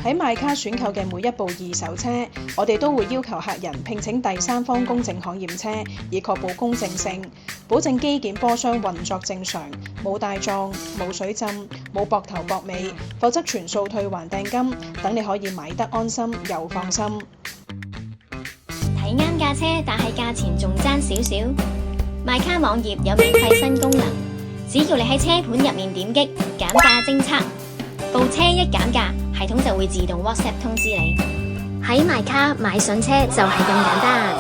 喺買卡選購嘅每一部二手車，我哋都會要求客人聘請第三方公證行驗車，以確保公正性，保證機件波箱運作正常，冇帶撞、冇水浸、冇駁頭駁尾，否則全數退還訂金，等你可以買得安心又放心。睇啱架車，但係價錢仲爭少少。買卡網頁有免費新功能，只要你喺車盤入面點擊減價偵測，部車一減價，系統就會自動 WhatsApp 通知你。喺買卡買筍車就係咁簡單。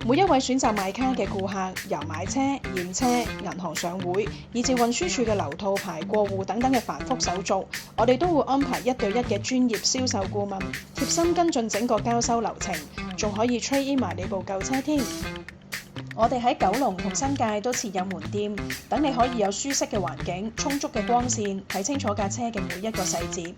每一位選擇買卡嘅顧客，由買車、驗車、銀行上會，以至運輸署嘅留套牌、過戶等等嘅繁複手續，我哋都會安排1對1嘅專業銷售顧問，貼心跟進整個交收流程，仲可以 trade in 埋你部舊車添。我哋喺九龍同新界都設有門店，等你可以有舒適嘅環境、充足嘅光線，睇清楚架車嘅每一個細節。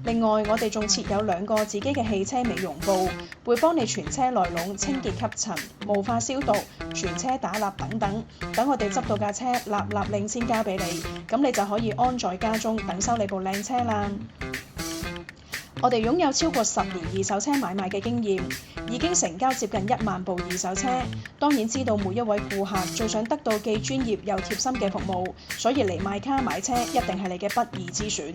另外，我哋仲設有2個自己嘅汽車美容部，會幫你全車內籠清潔吸塵、霧化消毒、全車打蠟等等。等我哋執到架車立令先交俾你，咁你就可以安在家中等收你部靚車啦。我哋擁有超過10年二手車買賣嘅經驗，已經成交接近1萬部二手車。當然知道每一位顧客最想得到既專業又貼心嘅服務，所以嚟買卡買車一定係你嘅不二之選。